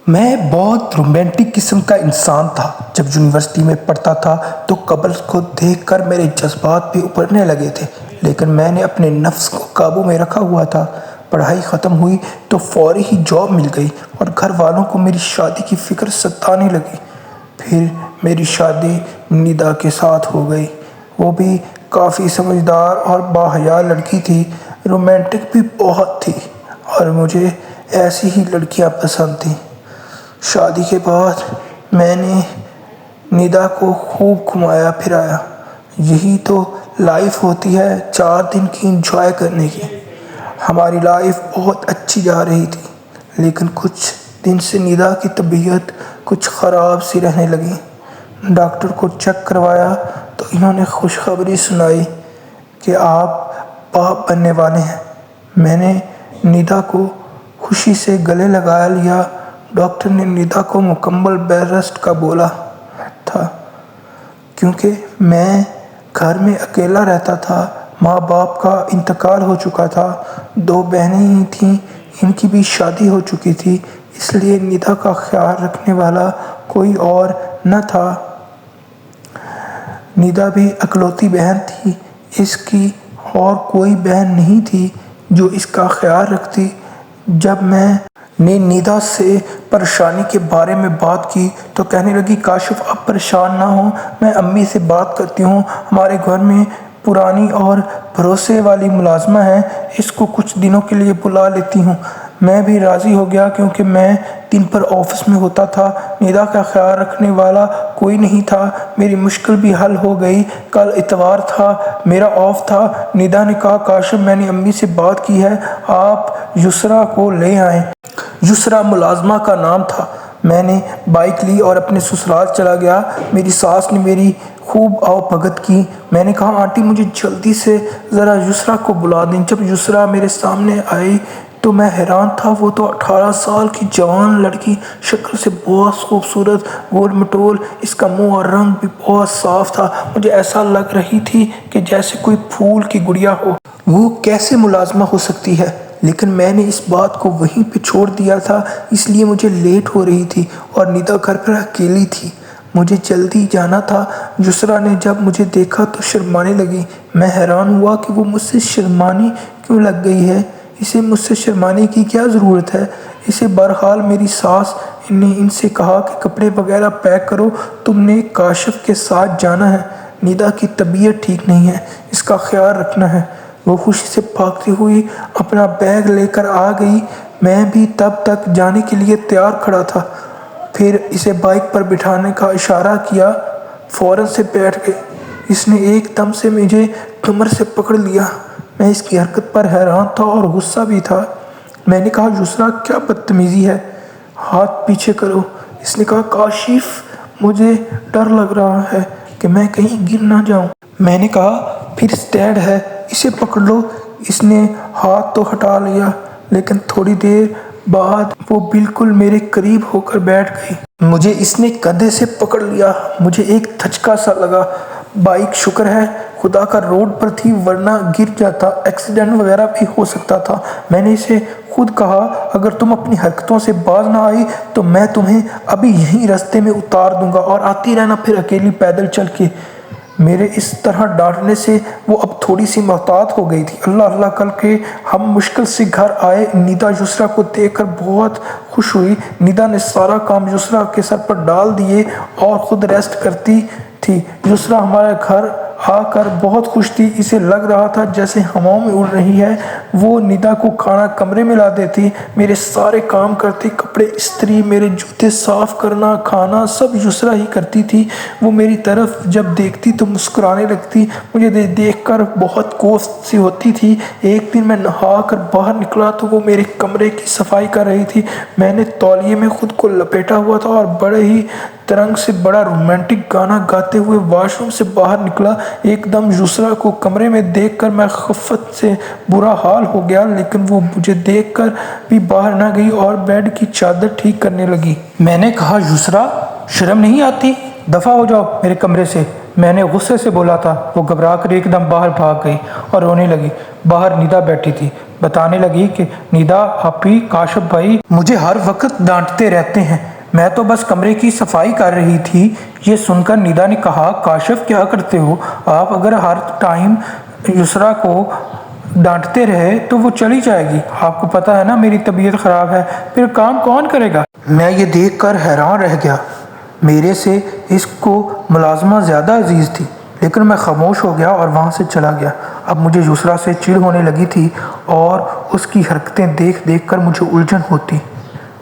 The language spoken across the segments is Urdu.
میں بہت رومانٹک قسم کا انسان تھا۔ جب یونیورسٹی میں پڑھتا تھا تو قبر کو دیکھ کر میرے جذبات بھی ابھرنے لگے تھے، لیکن میں نے اپنے نفس کو قابو میں رکھا ہوا تھا۔ پڑھائی ختم ہوئی تو فوری ہی جاب مل گئی اور گھر والوں کو میری شادی کی فکر ستانے لگی۔ پھر میری شادی ندا کے ساتھ ہو گئی۔ وہ بھی کافی سمجھدار اور باحیا لڑکی تھی، رومانٹک بھی بہت تھی اور مجھے ایسی ہی لڑکیاں پسند تھیں۔ شادی کے بعد میں نے ندا کو خوب گھمایا پھرایا۔ یہی تو لائف ہوتی ہے، 4 دن کی انجوائے کرنے کی۔ ہماری لائف بہت اچھی جا رہی تھی، لیکن کچھ دن سے ندا کی طبیعت کچھ خراب سی رہنے لگی۔ ڈاکٹر کو چیک کروایا تو انہوں نے خوشخبری سنائی کہ آپ باپ بننے والے ہیں۔ میں نے ندا کو خوشی سے گلے لگا لیا۔ ڈاکٹر نے ندا کو مکمل بیڈ ریسٹ کا بولا تھا، کیونکہ میں گھر میں اکیلا رہتا تھا۔ ماں باپ کا انتقال ہو چکا تھا، 2 بہنیں ہی تھیں، ان کی بھی شادی ہو چکی تھی، اس لیے ندا کا خیال رکھنے والا کوئی اور نہ تھا۔ ندا بھی اکلوتی بہن تھی، اس کی اور کوئی بہن نہیں تھی جو اس کا خیال رکھتی۔ جب میں نے ندا سے پریشانی کے بارے میں بات کی تو کہنے لگی، کاشف آپ پریشان نہ ہوں، میں امی سے بات کرتی ہوں، ہمارے گھر میں پرانی اور بھروسے والی ملازمہ ہے، اس کو کچھ دنوں کے لیے بلا لیتی ہوں۔ میں بھی راضی ہو گیا کیونکہ میں دن بھر آفس میں ہوتا تھا، ندا کا خیال رکھنے والا کوئی نہیں تھا۔ میری مشکل بھی حل ہو گئی۔ کل اتوار تھا، میرا آف تھا۔ ندا نے کہا، کاشف میں نے امی سے بات کی ہے، آپ یسریٰ کو لے آئیں۔ یسریٰ ملازمہ کا نام تھا۔ میں نے بائک لی اور اپنے سسرال چلا گیا۔ میری ساس نے میری خوب آؤ بھگت کی۔ میں نے کہا، آنٹی مجھے جلدی سے ذرا یسریٰ کو بلا دیں۔ جب یسریٰ میرے سامنے آئی تو میں حیران تھا۔ وہ تو 18 سال کی جوان لڑکی، شکل سے بہت خوبصورت، گول مٹول، اس کا منہ اور رنگ بھی بہت صاف تھا۔ مجھے ایسا لگ رہی تھی کہ جیسے کوئی پھول کی گڑیا ہو۔ وہ کیسے ملازمہ ہو سکتی ہے؟ لیکن میں نے اس بات کو وہیں پہ چھوڑ دیا تھا، اس لیے مجھے لیٹ ہو رہی تھی اور ندا گھر پر اکیلی تھی۔ مجھے جلدی جانا تھا۔ یسریٰ نے جب مجھے دیکھا تو شرمانے لگی۔ میں حیران ہوا کہ وہ مجھ سے شرمانے کیوں لگ گئی ہے۔ اسے مجھ سے شرمانے کی کیا ضرورت ہے؟ اسے بہرحال میری ساس نے ان سے کہا کہ کپڑے وغیرہ پیک کرو، تم نے کاشف کے ساتھ جانا ہے، ندا کی طبیعت ٹھیک نہیں ہے، اس کا خیال رکھنا ہے۔ وہ خوشی سے بھاگتی ہوئی اپنا بیگ لے کر آ گئی۔ میں بھی تب تک جانے کے لیے تیار کھڑا تھا۔ پھر اسے بائک پر بٹھانے کا اشارہ کیا، فوراً سے بیٹھ گئی۔ اس نے ایک دم سے مجھے کمر سے پکڑ لیا۔ میں اس کی حرکت پر حیران تھا اور غصہ بھی تھا۔ میں نے کہا، یسریٰ کیا بدتمیزی ہے، ہاتھ پیچھے کرو۔ اس نے کہا، کاشف مجھے ڈر لگ رہا ہے کہ میں کہیں گر نہ جاؤں۔ میں نے کہا، پھر اسٹینڈ ہے، اسے پکڑ لو۔ اس نے ہاتھ تو ہٹا لیا، لیکن تھوڑی دیر بعد وہ بالکل میرے قریب ہو کر بیٹھ گئی۔ مجھے اس نے کندھے سے پکڑ لیا۔ مجھے ایک دھچکا سا لگا۔ بائک شکر ہے خدا کا روڈ پر تھی، ورنہ گر جاتا، ایکسیڈنٹ وغیرہ بھی ہو سکتا تھا۔ میں نے اسے خود کہا، اگر تم اپنی حرکتوں سے باز نہ آئی تو میں تمہیں ابھی یہیں راستے میں اتار دوں گا اور آتی رہنا پھر اکیلی پیدل چل کے۔ میرے اس طرح ڈانٹنے سے وہ اب تھوڑی سی محتاط ہو گئی تھی۔ اللہ اللہ کر کے ہم مشکل سے گھر آئے۔ ندا یسریٰ کو دیکھ کر بہت خوش ہوئی۔ ندا نے سارا کام یسریٰ کے سر پر ڈال دیے اور خود ریسٹ کرتی تھی۔ یسریٰ ہمارے گھر آ کر بہت خوش تھی، اسے لگ رہا تھا جیسے ہواؤں میں اڑ رہی ہے۔ وہ ندا کو کھانا کمرے میں لا دیتی، میرے سارے کام کرتی، کپڑے استری، میرے جوتے صاف کرنا، کھانا سب یسریٰ ہی کرتی تھی۔ وہ میری طرف جب دیکھتی تو مسکرانے لگتی، مجھے دیکھ کر بہت کوفت سی ہوتی تھی۔ ایک دن میں نہا کر باہر نکلا تو وہ میرے کمرے کی صفائی کر رہی تھی۔ میں نے تولیے میں خود کو لپیٹا ہوا تھا اور بڑے ہی ترنگ سے بڑا رومانٹک گانا گاتے ہوئے واش روم سے باہر نکلا۔ ایک دم یسریٰ کو کمرے میں دیکھ کر میں خفت سے برا حال ہو گیا، لیکن وہ مجھے دیکھ کر بھی باہر نہ گئی اور بیڈ کی چادر ٹھیک کرنے لگی۔ میں نے کہا، یسریٰ شرم نہیں آتی؟ دفع ہو جاؤ میرے کمرے سے۔ میں نے غصے سے بولا تھا۔ وہ گھبرا کر ایک دم باہر بھاگ گئی اور رونے لگی۔ باہر ندا بیٹھی تھی، بتانے لگی کہ ندا آپی، کاشف بھائی مجھے ہر وقت ڈانٹتے رہتے ہیں، میں تو بس کمرے کی صفائی کر رہی تھی۔ یہ سن کر ندا نے کہا، کاشف کیا کرتے ہو آپ؟ اگر ہر ٹائم یسریٰ کو ڈانٹتے رہے تو وہ چلی جائے گی۔ آپ کو پتہ ہے نا میری طبیعت خراب ہے، پھر کام کون کرے گا؟ میں یہ دیکھ کر حیران رہ گیا۔ میرے سے اس کو ملازمہ زیادہ عزیز تھی، لیکن میں خاموش ہو گیا اور وہاں سے چلا گیا۔ اب مجھے یسریٰ سے چڑ ہونے لگی تھی اور اس کی حرکتیں دیکھ دیکھ کر مجھے الجھن ہوتی۔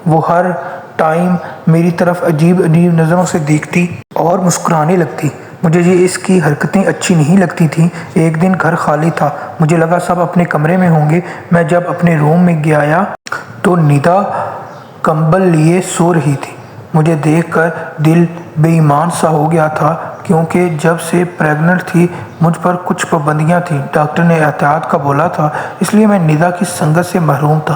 وہ ہر ٹائم میری طرف عجیب عجیب نظروں سے دیکھتی اور مسکرانے لگتی۔ مجھے یہ اس کی حرکتیں اچھی نہیں لگتی تھیں۔ ایک دن گھر خالی تھا، مجھے لگا سب اپنے کمرے میں ہوں گے۔ میں جب اپنے روم میں گیا تو ندا کمبل لیے سو رہی تھی۔ مجھے دیکھ کر دل بے ایمان سا ہو گیا تھا، کیونکہ جب سے پریگننٹ تھی مجھ پر کچھ پابندیاں تھیں۔ ڈاکٹر نے احتیاط کا بولا تھا، اس لیے میں ندا کی سنگت سے محروم تھا۔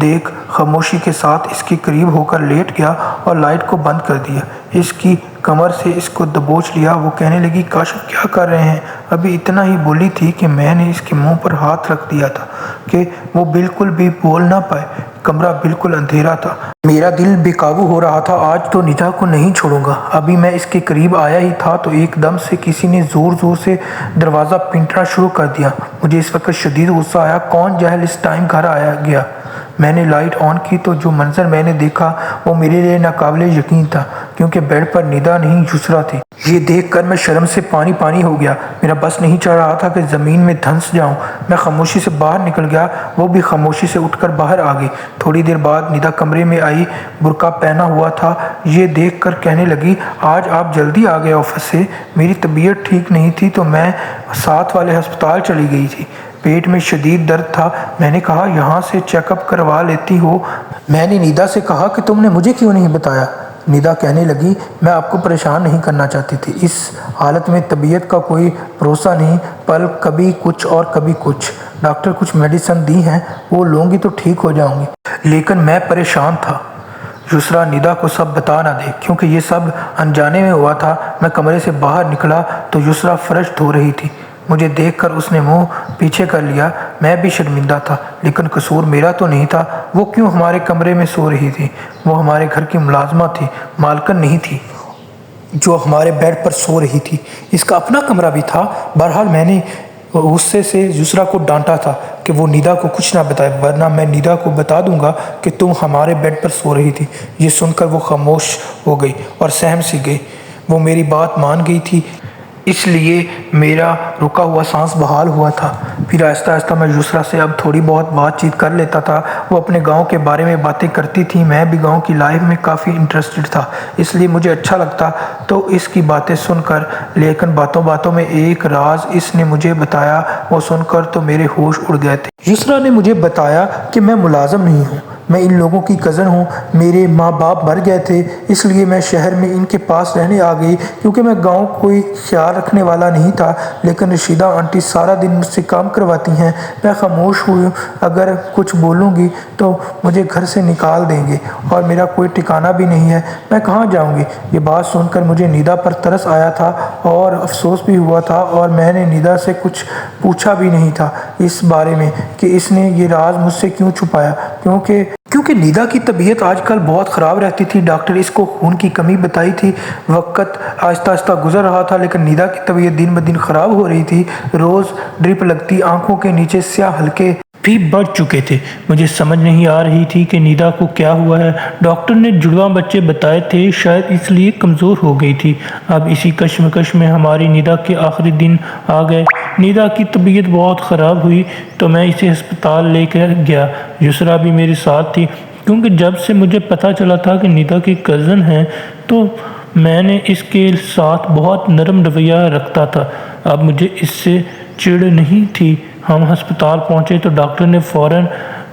دیکھ خاموشی کے ساتھ اس کے قریب ہو کر لیٹ گیا اور لائٹ کو بند کر دیا۔ اس کی کمر سے اس کو دبوچ لیا۔ وہ کہنے لگی، کاشف کیا کر رہے ہیں؟ ابھی اتنا ہی بولی تھی کہ میں نے اس کے منہ پر ہاتھ رکھ دیا تھا کہ وہ بالکل بھی بول نہ پائے۔ کمرہ بالکل اندھیرا تھا۔ میرا دل بے قابو ہو رہا تھا۔ آج تو ندا کو نہیں چھوڑوں گا۔ ابھی میں اس کے قریب آیا ہی تھا تو ایک دم سے کسی نے زور زور سے دروازہ پینٹنا شروع کر دیا۔ مجھے اس وقت شدید غصہ آیا۔ کون جاہل اس ٹائم گھر آیا گیا؟ میں نے لائٹ آن کی تو جو منظر میں نے دیکھا وہ میرے لیے ناقابل یقین تھا، کیونکہ بیڈ پر ندا نہیں یسریٰ تھی۔ یہ دیکھ کر میں شرم سے پانی پانی ہو گیا۔ میرا بس نہیں چڑھ رہا تھا کہ زمین میں دھنس جاؤں۔ میں خاموشی سے باہر نکل گیا، وہ بھی خاموشی سے اٹھ کر باہر آ گئی۔ تھوڑی دیر بعد ندا کمرے میں آئی، برقع پہنا ہوا تھا۔ یہ دیکھ کر کہنے لگی، آج آپ جلدی آ گئے آفس سے؟ میری طبیعت ٹھیک نہیں تھی تو میں ساتھ والے ہسپتال چلی گئی تھی۔ پیٹ میں شدید درد تھا۔ میں نے کہا، یہاں سے چیک اپ کروا لیتی ہو؟ میں نے ندا سے کہا کہ تم نے مجھے کیوں نہیں بتایا؟ ندا کہنے لگی، میں آپ کو پریشان نہیں کرنا چاہتی تھی۔ اس حالت میں طبیعت کا کوئی بھروسہ نہیں، پل کبھی کچھ اور کبھی کچھ۔ ڈاکٹر کچھ میڈیسن دی ہیں، وہ لوں گی تو ٹھیک ہو جاؤں گی۔ لیکن میں پریشان تھا، یسریٰ ندا کو سب بتا نہ دے، کیونکہ یہ سب انجانے میں ہوا تھا۔ میں کمرے سے باہر نکلا تو یسریٰ فرش دھو رہی تھی۔ مجھے دیکھ کر اس نے منہ پیچھے کر لیا۔ میں بھی شرمندہ تھا، لیکن قصور میرا تو نہیں تھا۔ وہ کیوں ہمارے کمرے میں سو رہی تھی؟ وہ ہمارے گھر کی ملازمہ تھی، مالکن نہیں تھی جو ہمارے بیڈ پر سو رہی تھی۔ اس کا اپنا کمرہ بھی تھا۔ بہرحال میں نے غصے سے یسریٰ کو ڈانٹا تھا کہ وہ ندا کو کچھ نہ بتائے، ورنہ میں ندا کو بتا دوں گا کہ تم ہمارے بیڈ پر سو رہی تھی۔ یہ سن کر وہ خاموش ہو گئی اور سہم سی گئی۔ وہ میری بات مان گئی تھی، اس لیے میرا رکا ہوا سانس بحال ہوا تھا۔ پھر آہستہ آہستہ میں یسریٰ سے اب تھوڑی بہت بات چیت کر لیتا تھا۔ وہ اپنے گاؤں کے بارے میں باتیں کرتی تھی، میں بھی گاؤں کی لائف میں کافی انٹرسٹڈ تھا، اس لیے مجھے اچھا لگتا تو اس کی باتیں سن کر۔ لیکن باتوں باتوں میں ایک راز اس نے مجھے بتایا، وہ سن کر تو میرے ہوش اڑ گئے تھے۔ یسریٰ نے مجھے بتایا کہ میں ملازم نہیں ہوں، میں ان لوگوں کی کزن ہوں۔ میرے ماں باپ مر گئے تھے، اس لیے میں شہر میں ان کے پاس رہنے آ گئی، کیونکہ میں گاؤں کوئی خیال رکھنے والا نہیں تھا۔ لیکن رشیدہ آنٹی سارا دن مجھ سے کام کرواتی ہیں۔ میں خاموش ہوں، اگر کچھ بولوں گی تو مجھے گھر سے نکال دیں گے اور میرا کوئی ٹھکانہ بھی نہیں ہے، میں کہاں جاؤں گی؟ یہ بات سن کر مجھے ندا پر ترس آیا تھا اور افسوس بھی ہوا تھا، اور میں نے ندا سے کچھ پوچھا بھی نہیں تھا اس بارے میں کہ اس نے یہ راز مجھ سے کیوں چھپایا، کیونکہ ندا کی طبیعت آج کل بہت خراب رہتی تھی۔ ڈاکٹر اس کو خون کی کمی بتائی تھی۔ وقت آہستہ آہستہ گزر رہا تھا، لیکن ندا کی طبیعت دن بدن خراب ہو رہی تھی۔ روز ڈرپ لگتی، آنکھوں کے نیچے سیاہ حلقے بھی بڑھ چکے تھے۔ مجھے سمجھ نہیں آ رہی تھی کہ ندا کو کیا ہوا ہے۔ ڈاکٹر نے جڑواں بچے بتائے تھے، شاید اس لیے کمزور ہو گئی تھی۔ اب اسی کشمکش میں ہماری ندا کے آخری دن آ گئے۔ ندا کی طبیعت بہت خراب ہوئی تو میں اسے ہسپتال لے کر گیا۔ یسریٰ بھی میرے ساتھ تھی، کیونکہ جب سے مجھے پتہ چلا تھا کہ ندا کی کزن ہے تو میں نے اس کے ساتھ بہت نرم رویہ رکھتا تھا۔ اب مجھے اس سے چڑ نہیں تھی۔ ہم ہسپتال پہنچے تو ڈاکٹر نے فوراً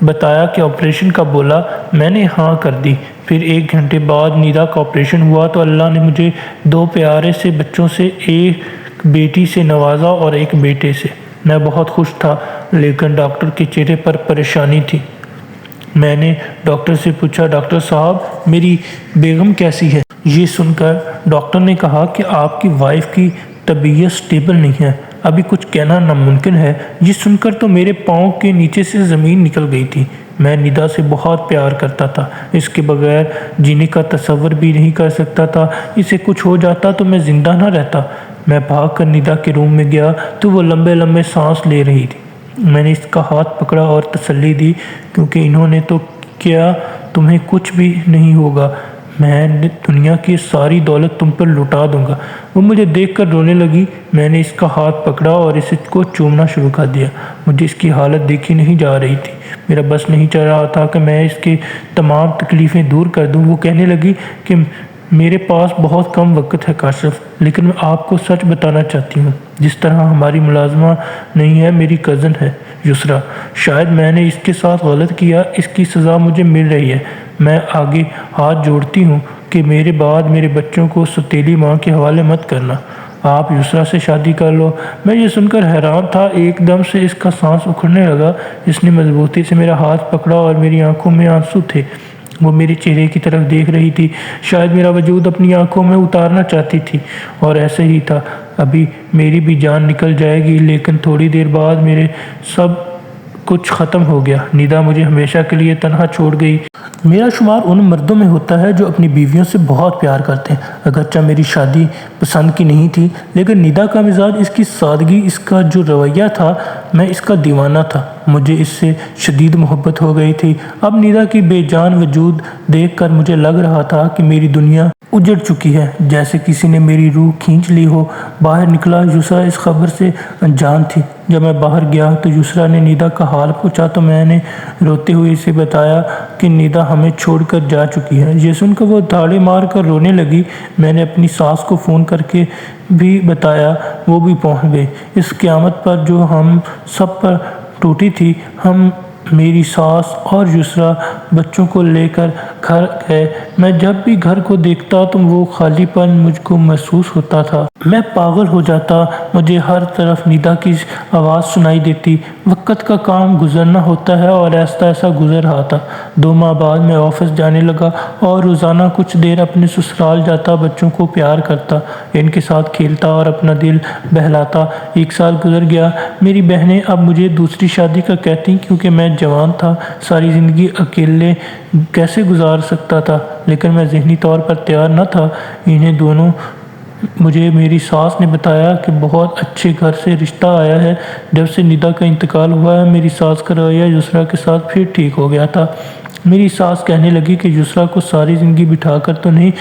بتایا کہ آپریشن کا بولا۔ میں نے ہاں کر دی۔ پھر 1 گھنٹے بعد ندا کا آپریشن ہوا تو اللہ نے مجھے 2 پیارے سے بچوں سے، ایک بیٹی سے نوازا اور ایک بیٹے سے۔ میں بہت خوش تھا، لیکن ڈاکٹر کے چہرے پر پریشانی تھی۔ میں نے ڈاکٹر سے پوچھا، ڈاکٹر صاحب میری بیگم کیسی ہے؟ یہ سن کر ڈاکٹر نے کہا کہ آپ کی وائف کی طبیعت سٹیبل نہیں ہے، ابھی کچھ کہنا ناممکن ہے۔ یہ سن کر تو میرے پاؤں کے نیچے سے زمین نکل گئی تھی۔ میں ندا سے بہت پیار کرتا تھا، اس کے بغیر جینے کا تصور بھی نہیں کر سکتا تھا۔ اسے کچھ ہو جاتا تو میں زندہ نہ رہتا۔ میں بھاگ کر ندا کے روم میں گیا تو وہ لمبے لمبے سانس لے رہی تھی۔ میں نے اس کا ہاتھ پکڑا اور تسلی دی، کیونکہ انہوں نے تو کیا تمہیں کچھ بھی نہیں ہوگا، میں دنیا کی ساری دولت تم پر لٹا دوں گا۔ وہ مجھے دیکھ کر رونے لگی۔ میں نے اس کا ہاتھ پکڑا اور اس کو چومنا شروع کر دیا۔ مجھے اس کی حالت دیکھی نہیں جا رہی تھی۔ میرا بس نہیں چل رہا تھا کہ میں اس کی تمام تکلیفیں دور کر دوں۔ وہ کہنے لگی کہ میرے پاس بہت کم وقت ہے کاشف، لیکن میں آپ کو سچ بتانا چاہتی ہوں۔ جس طرح ہماری ملازمہ نہیں ہے، میری کزن ہے یسریٰ۔ شاید میں نے اس کے ساتھ غلط کیا، اس کی سزا مجھے مل رہی ہے۔ میں آگے ہاتھ جوڑتی ہوں کہ میرے بعد میرے بچوں کو سوتیلی ماں کے حوالے مت کرنا۔ آپ یسریٰ سے شادی کر لو۔ میں یہ سن کر حیران تھا۔ ایک دم سے اس کا سانس اکھڑنے لگا۔ اس نے مضبوطی سے میرا ہاتھ پکڑا اور میری آنکھوں میں آنسو تھے۔ وہ میرے چہرے کی طرف دیکھ رہی تھی، شاید میرا وجود اپنی آنکھوں میں اتارنا چاہتی تھی، اور ایسے ہی تھا۔ ابھی میری بھی جان نکل جائے گی، لیکن تھوڑی دیر بعد میرے سب کچھ ختم ہو گیا۔ ندا مجھے ہمیشہ کے لیے تنہا چھوڑ گئی۔ میرا شمار ان مردوں میں ہوتا ہے جو اپنی بیویوں سے بہت پیار کرتے ہیں۔ اگرچہ میری شادی پسند کی نہیں تھی، لیکن ندا کا مزاج، اس کی سادگی، اس کا جو رویہ تھا، میں اس کا دیوانہ تھا۔ مجھے اس سے شدید محبت ہو گئی تھی۔ اب ندا کی بے جان وجود دیکھ کر مجھے لگ رہا تھا کہ میری دنیا اجڑ چکی ہے، جیسے کسی نے میری روح کھینچ لی ہو۔ باہر نکلا، یسریٰ اس خبر سے انجان تھی۔ جب میں باہر گیا تو یسریٰ نے ندا کا حال پوچھا تو میں نے روتے ہوئے اسے بتایا کہ ندا ہمیں چھوڑ کر جا چکی ہے۔ یہ سن کر وہ تاڑے مار کر رونے لگی۔ میں نے اپنی ساس کو فون کر کے بھی بتایا، وہ بھی پہنچ گئی۔ اس قیامت پر جو ہم سب پر ٹوٹی تھی، ہم، میری ساس اور یسریٰ بچوں کو لے کر گھر گئے۔ میں جب بھی گھر کو دیکھتا تو وہ خالی پن مجھ کو محسوس ہوتا تھا۔ میں پاگل ہو جاتا۔ مجھے ہر طرف ندا کی آواز سنائی دیتی۔ وقت کا کام گزرنا ہوتا ہے، اور ایسا ایسا گزر رہا تھا۔ 2 ماہ بعد میں آفس جانے لگا اور روزانہ کچھ دیر اپنے سسرال جاتا، بچوں کو پیار کرتا، ان کے ساتھ کھیلتا اور اپنا دل بہلاتا۔ 1 سال گزر گیا۔ میری بہنیں اب مجھے دوسری شادی کا کہتی، کیونکہ میں جوان تھا، ساری زندگی اکیلے کیسے گزار سکتا تھا، لیکن میں ذہنی طور پر تیار نہ تھا۔ انہیں دونوں مجھے میری ساس نے بتایا کہ بہت اچھے گھر سے رشتہ آیا ہے۔ جب سے ندا کا انتقال ہوا ہے، میری ساس کا رویہ یسریٰ کے ساتھ پھر ٹھیک ہو گیا تھا۔ میری ساس کہنے لگی کہ یسریٰ کو ساری زندگی بٹھا کر تو نہیں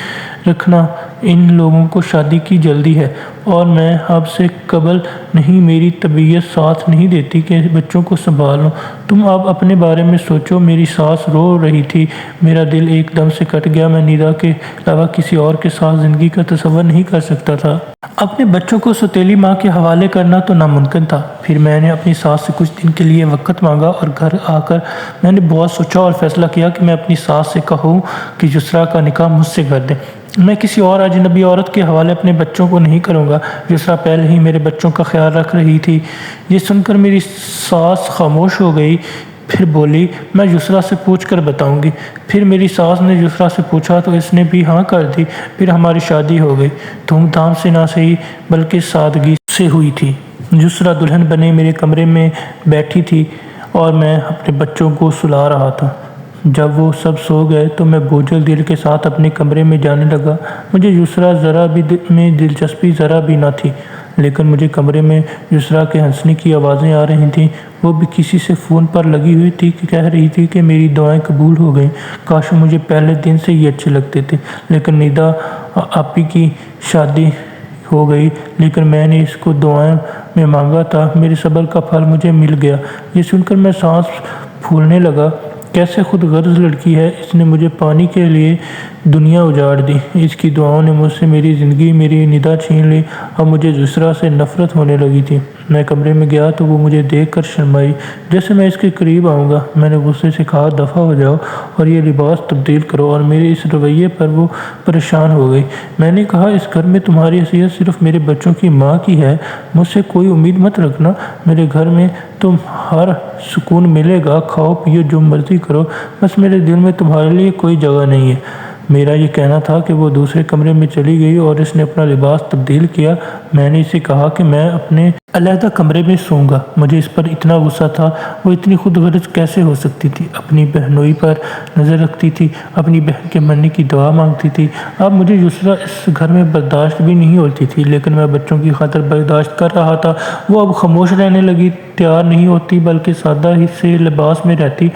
رکھنا، ان لوگوں کو شادی کی جلدی ہے، اور میں اب سے قبل نہیں، میری طبیعت ساتھ نہیں دیتی کہ بچوں کو سنبھالوں۔ تم اب اپنے بارے میں سوچو۔ میری ساس رو رہی تھی۔ میرا دل ایک دم سے کٹ گیا۔ میں ندا کے علاوہ کسی اور کے ساتھ زندگی کا تصور نہیں کر سکتا تھا۔ اپنے بچوں کو سوتیلی ماں کے حوالے کرنا تو ناممکن تھا۔ پھر میں نے اپنی ساس سے کچھ دن کے لیے وقت مانگا، اور گھر آ کر میں نے بہت سوچا اور فیصلہ کیا کہ میں اپنی ساس سے کہوں کہ یسریٰ کا نکاح مجھ سے کر دیں۔ میں کسی اور اجنبی عورت کے حوالے اپنے بچوں کو نہیں کروں گا۔ یسریٰ پہلے ہی میرے بچوں کا خیال رکھ رہی تھی۔ یہ سن کر میری ساس خاموش ہو گئی، پھر بولی، میں یسریٰ سے پوچھ کر بتاؤں گی۔ پھر میری ساس نے یسریٰ سے پوچھا تو اس نے بھی ہاں کر دی۔ پھر ہماری شادی ہو گئی۔ دھوم دھام سے نہ صحیح، بلکہ سادگی سے ہوئی تھی۔ یسریٰ دلہن بنے میرے کمرے میں بیٹھی تھی، اور میں اپنے بچوں کو سلا رہا تھا۔ جب وہ سب سو گئے تو میں بوجھل دل کے ساتھ اپنے کمرے میں جانے لگا۔ مجھے یسریٰ میں دلچسپی ذرا بھی نہ تھی، لیکن مجھے کمرے میں یسریٰ کے ہنسنے کی آوازیں آ رہی تھیں۔ وہ بھی کسی سے فون پر لگی ہوئی تھی کہ کہہ رہی تھی کہ میری دعائیں قبول ہو گئیں۔ کاش مجھے پہلے دن سے ہی اچھے لگتے تھے، لیکن ندا آپی کی شادی ہو گئی، لیکن میں نے اس کو دعائیں میں مانگا تھا۔ میرے صبر کا پھل مجھے مل گیا۔ یہ سن کر میں سانس پھولنے لگا۔ کیسے خود غرض لڑکی ہے، اس نے مجھے پانے کے لیے دنیا اجاڑ دی۔ اس کی دعاؤں نے مجھ سے میری زندگی، میری ندا چھین لی۔ اب مجھے یسریٰ سے نفرت ہونے لگی تھی۔ میں کمرے میں گیا تو وہ مجھے دیکھ کر شرمائی۔ جیسے میں اس کے قریب آؤں گا، میں نے غصے سے کہا، دفعہ ہو جاؤ اور یہ لباس تبدیل کرو، اور میرے اس رویے پر وہ پریشان ہو گئی۔ میں نے کہا، اس گھر میں تمہاری حیثیت صرف میرے بچوں کی ماں کی ہے، مجھ سے کوئی امید مت رکھنا۔ میرے گھر میں تم ہر سکون ملے گا، کھاؤ پیو جو مرضی کرو، بس میرے دل میں تمہارے لیے کوئی جگہ نہیں ہے۔ میرا یہ کہنا تھا کہ وہ دوسرے کمرے میں چلی گئی اور اس نے اپنا لباس تبدیل کیا۔ میں نے اسے کہا کہ میں اپنے علیحدہ کمرے میں سوؤں گا۔ مجھے اس پر اتنا غصہ تھا، وہ اتنی خود غرض کیسے ہو سکتی تھی؟ اپنی بہنوئی پر نظر رکھتی تھی، اپنی بہن کے مرنے کی دعا مانگتی تھی۔ اب مجھے یسریٰ اس گھر میں برداشت بھی نہیں ہوتی تھی، لیکن میں بچوں کی خاطر برداشت کر رہا تھا۔ وہ اب خاموش رہنے لگی، تیار نہیں ہوتی بلکہ سادہ سے لباس میں رہتی۔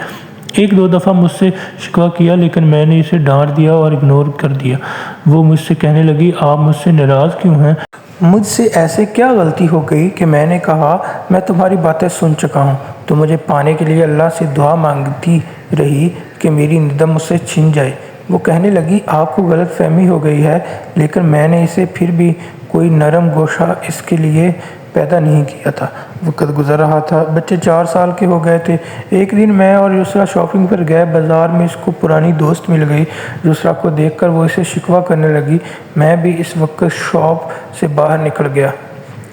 ایک دو دفعہ مجھ سے شکوہ کیا لیکن میں نے اسے ڈانٹ دیا اور اگنور کر دیا۔ وہ مجھ سے کہنے لگی، آپ مجھ سے ناراض کیوں ہیں؟ مجھ سے ایسے کیا غلطی ہو گئی کہ میں نے کہا میں تمہاری باتیں سن چکا ہوں۔ تو مجھے پانے کے لیے اللہ سے دعا مانگتی رہی کہ میری ندا مجھ سے چھن جائے۔ وہ کہنے لگی، آپ کو غلط فہمی ہو گئی ہے، لیکن میں نے اسے پھر بھی کوئی نرم گوشہ اس کے لیے پیدا نہیں کیا تھا۔ وقت گزر رہا تھا، بچے 4 سال کے ہو گئے تھے۔ ایک دن میں اور یسریٰ شاپنگ پر گئے، بازار میں اس کو پرانی دوست مل گئی۔ یسریٰ کو دیکھ کر وہ اسے شکوہ کرنے لگی۔ میں بھی اس وقت شاپ سے باہر نکل گیا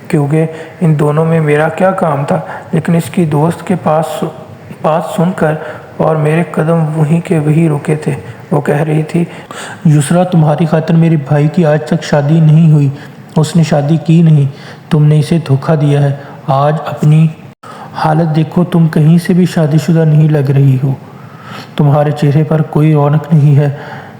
کیونکہ ان دونوں میں میرا کیا کام تھا، لیکن اس کی دوست کے بات سن کر اور میرے قدم وہیں کے وہیں رکے تھے۔ وہ کہہ رہی تھی، یسریٰ تمہاری خاطر میرے بھائی کی آج تک شادی نہیں ہوئی، اس نے شادی کی نہیں، تم نے اسے دھوکہ دیا ہے۔ آج اپنی حالت دیکھو، تم کہیں سے بھی شادی شدہ نہیں لگ رہی ہو، تمہارے چہرے پر کوئی رونق نہیں ہے،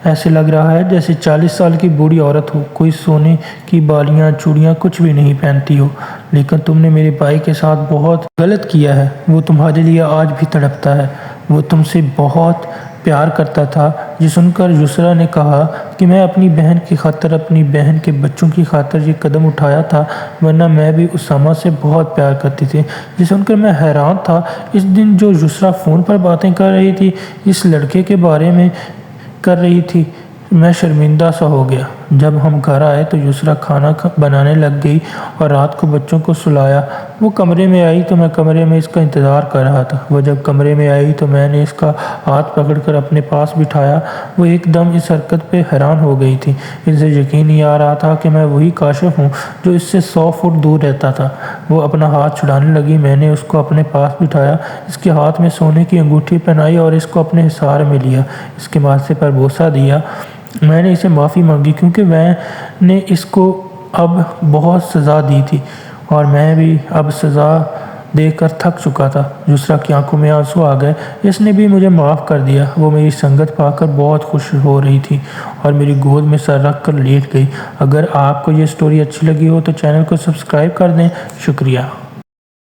ایسے لگ رہا ہے جیسے 40 سال کی بوڑھی عورت ہو، کوئی سونے کی بالیاں چوڑیاں کچھ بھی نہیں پہنتی ہو۔ لیکن تم نے میرے بھائی کے ساتھ بہت غلط کیا ہے، وہ تمہارے لیے آج بھی تڑپتا ہے، وہ تم سے بہت پیار کرتا تھا۔ یہ سن کر یسریٰ نے کہا کہ میں اپنی بہن کی خاطر، اپنی بہن کے بچوں کی خاطر یہ قدم اٹھایا تھا، ورنہ میں بھی اسامہ سے بہت پیار کرتی تھی۔ یہ سن کر میں حیران تھا۔ اس دن جو یسریٰ فون پر باتیں کر رہی تھی، اس لڑکے کے بارے میں کر رہی تھی، میں شرمندہ سا ہو گیا۔ جب ہم گھر آئے تو یسریٰ کھانا بنانے لگ گئی اور رات کو بچوں کو سلایا۔ وہ کمرے میں آئی تو میں کمرے میں اس کا انتظار کر رہا تھا۔ وہ جب کمرے میں آئی تو میں نے اس کا ہاتھ پکڑ کر اپنے پاس بٹھایا۔ وہ ایک دم اس حرکت پہ حیران ہو گئی تھی۔ اسے یقین نہیں آ رہا تھا کہ میں وہی کاشف ہوں جو اس سے 100 فٹ دور رہتا تھا۔ وہ اپنا ہاتھ چھڑانے لگی۔ میں نے اس کو اپنے پاس بٹھایا، اس کے ہاتھ میں سونے کی انگوٹھی پہنائی اور اس کو اپنے حصار میں لیا، اس کے ماتھے پر بوسہ دیا۔ میں نے اسے معافی مانگی کیونکہ میں نے اس کو اب بہت سزا دی تھی اور میں بھی اب سزا دے کر تھک چکا تھا۔ یسریٰ کی آنکھوں میں آنسو آ گئے۔ اس نے بھی مجھے معاف کر دیا۔ وہ میری سنگت پا کر بہت خوش ہو رہی تھی اور میری گود میں سر رکھ کر لیٹ گئی۔ اگر آپ کو یہ سٹوری اچھی لگی ہو تو چینل کو سبسکرائب کر دیں۔ شکریہ۔